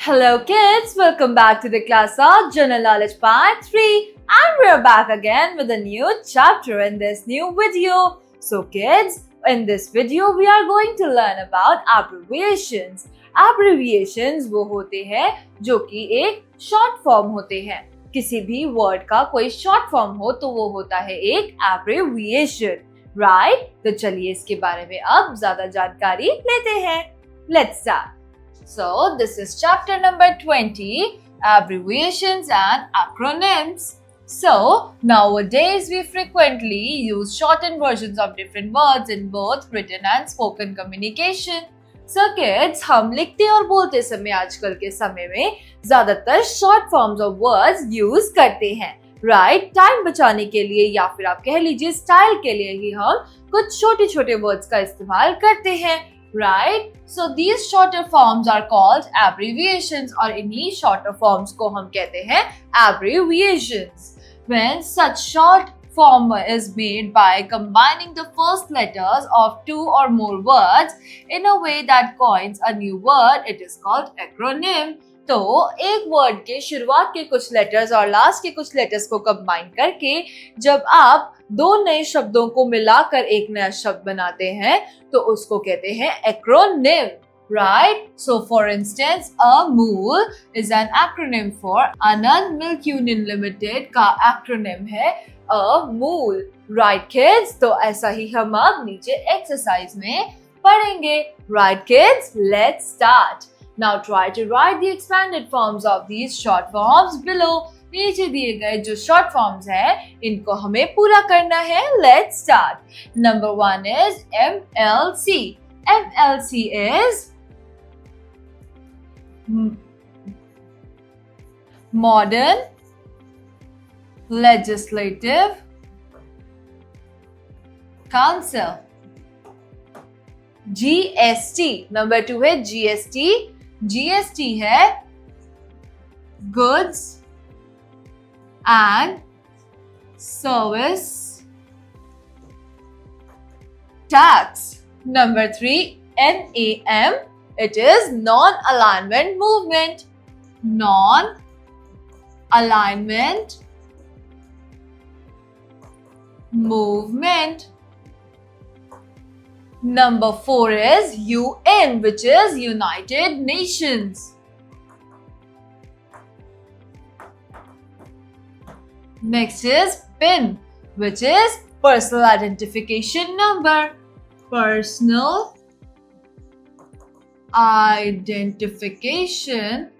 Hello kids, welcome back to the class of General Knowledge Part 3 and we're back again with a new chapter in this new video. So kids, in this video we are going to learn about abbreviations. Abbreviations वो होते हैं जो कि एक short form होते हैं. किसी भी word का कोई short form हो तो वो होता है एक abbreviation, right? तो चलिए इसके बारे में अब ज़्यादा जानकारी लेते हैं. Let's start. So, this is chapter number 20, abbreviations and acronyms. So, nowadays we frequently use shortened versions of different words in both written and spoken communication. So kids, हम लिखते और बोलते समय आजकल के समय में ज्यादातर short forms of words use करते हैं, right? टाइम बचाने के लिए या फिर आप कह लीजिए स्टाइल के लिए ही हम कुछ छोटे छोटे वर्ड्स का इस्तेमाल करते हैं, right? So these shorter forms are called abbreviations और इन्हीं shorter forms को हम कहते हैं abbreviations. When such short form is made by combining the first letters of two or more words in a way that coins a new word, it is called acronym. तो एक word के शुरुआत के कुछ लेटर्स और last के कुछ letters को कंबाइन करके जब आप दो नए शब्दों को मिलाकर एक नया शब्द बनाते हैं तो उसको कहते हैं acronym, right? So for instance, AMUL is an acronym for Anand Milk Union Limited का acronym है AMUL, right kids? तो ऐसा ही हम अब नीचे एक्सरसाइज में पढ़ेंगे, right kids? Let's start. Now try to write the expanded forms of these short forms below. नीचे दिए गए जो short forms हैं, इनको हमें पूरा करना है. Let's start. Number 1 is MLC. MLC is Modern Legislative Council. GST. Number 2 है GST. GST है Goods and Service Tax. Number 3 NAM. It is Non-Alignment Movement. Non-Alignment Movement. Number 4 is UN, which is United Nations. Next is PIN, which is Personal Identification Number. Personal Identification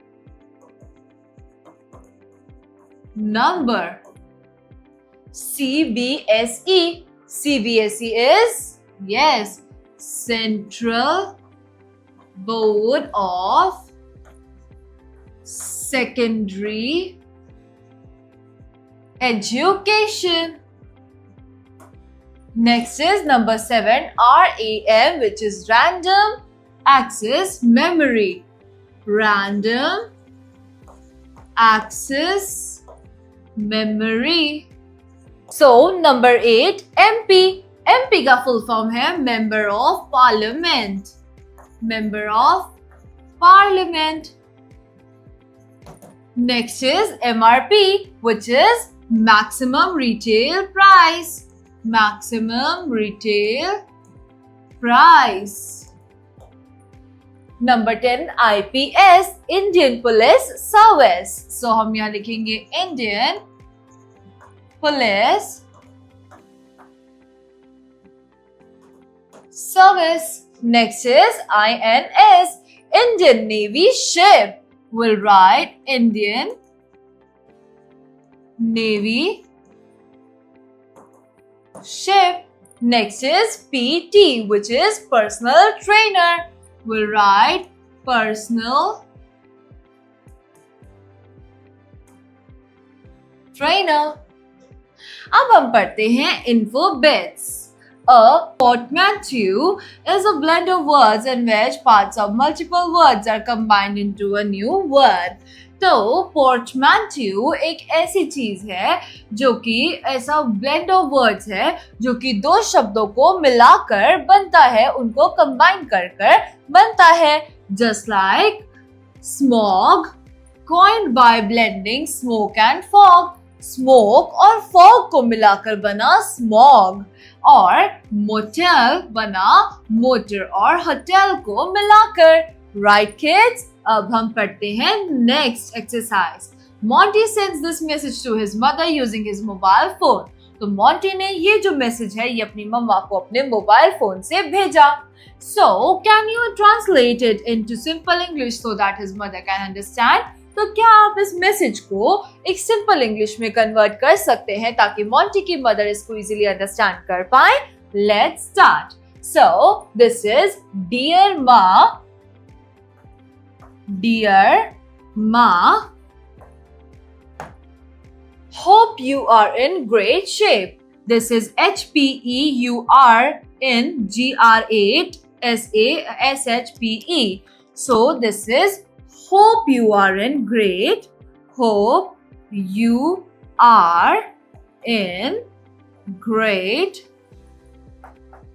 Number. CBSE. CBSE is, yes, Central Board of Secondary Education. Next is number 7, RAM, which is Random Access Memory. Random Access Memory. So, number 8, MP. MP का full form है Member of Parliament. Member of Parliament. Next is MRP, which is Maximum Retail Price. Maximum Retail Price. Number 10, IPS, Indian Police Service. So हम यहाँ लिखेंगे Indian Police Service. Next is INS, Indian Navy Ship. We'll write Indian Navy Ship. Next is PT, which is Personal Trainer. We'll write Personal Trainer. अब हम पढ़ते हैं info bits. A portmanteau is a blend of words in which parts of multiple words are combined into a new word. तो portmanteau एक ऐसी चीज है जो कि ऐसा blend of words है जो कि दो शब्दों को मिलाकर बनता है, उनको combine कर बनता है. Just like Smog, coined by blending smoke and fog. Smoke और fog को मिलाकर बना smog और motel बना motor और hotel को मिलाकर. Right kids? अब हम पढ़ते हैं next exercise. Monty sends this message to his mother using his mobile phone. तो मोंटी ने ये जो मैसेज है ये अपनी मम्मा को अपने मोबाइल फोन से भेजा. So can you translate it into simple English so that his mother can understand? तो क्या आप इस मैसेज को एक सिंपल इंग्लिश में कन्वर्ट कर सकते हैं ताकि मोंटी की मदर इसको इजीली अंडरस्टैंड कर पाए? Let's start. So this is dear Ma, hope you are in great shape. This is HPEUR in GR8SHPE. So this is hope you are in great. Hope you are in great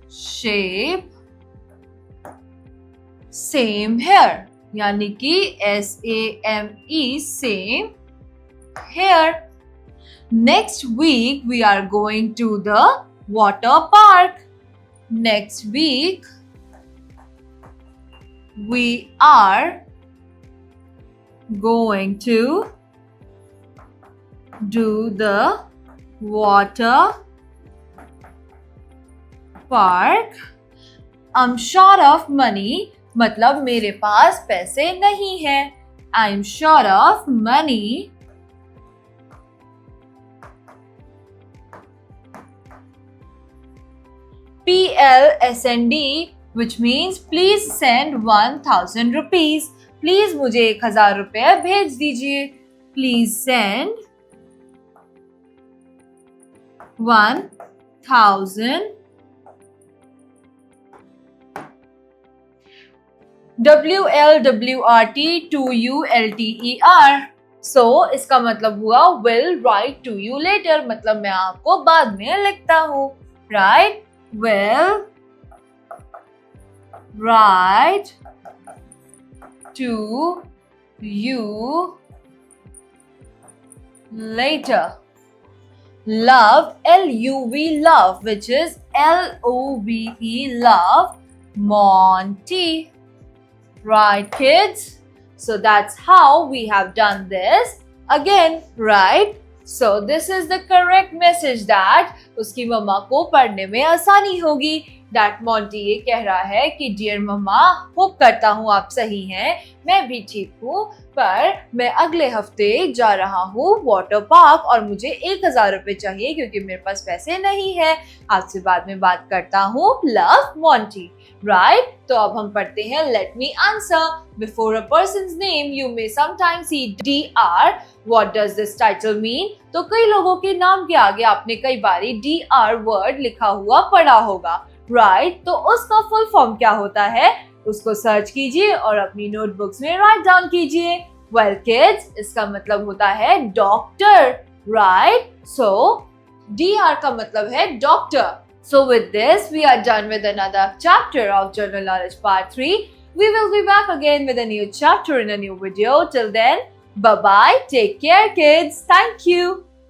shape. Same here. यानी कि SAME same here. Next week we are going to the water park. Next week we are going to do the water park. I'm short of money. मतलब मेरे पास पैसे नहीं हैं. I'm short of money. PLSND, which means please send 1000 rupees. Please मुझे 1000 रुपए भेज दीजिए. Please send 1000. WLWRT2ULTER. So इसका मतलब हुआ will write to you later. मतलब मैं आपको बाद में लिखता हूँ. Right? Will write to you later. Love, LUV, love, which is LOVE, love, Monty. Right, kids? So that's how we have done this. Again, right? So this is the correct message that उसकी मम्मा को पढ़ने में आसानी होगी. That Monty ये कह रहा है कि डियर मम्मा, होप करता हूँ आप सही हैं, मैं भी ठीक हूँ, पर मैं अगले हफ्ते जा रहा हूँ वाटर पार्क और मुझे 1000 रुपए चाहिए क्योंकि मेरे पास पैसे नहीं है. आपसे बाद में बात करता हूँ. Love, Monty. Right? तो अब हम पढ़ते हैं let me answer. Before a person's name you may sometimes see DR. What does this title mean? तो कई लोगों के नाम के आगे आपने कई बारी DR वर्ड लिखा हुआ पढ़ा होगा. Right? तो उसका फुल फॉर्म क्या होता है? उसको सर्च कीजिए और अपनी नोटबुक्स में राइट डाउन कीजिए. Well kids, इसका मतलब होता है डॉक्टर. Right? So DR का मतलब है doctor. So with this, we are done with another chapter of General Knowledge Part 3. We will be back again with a new chapter in a new video. Till then, bye-bye. Take care, kids. Thank you.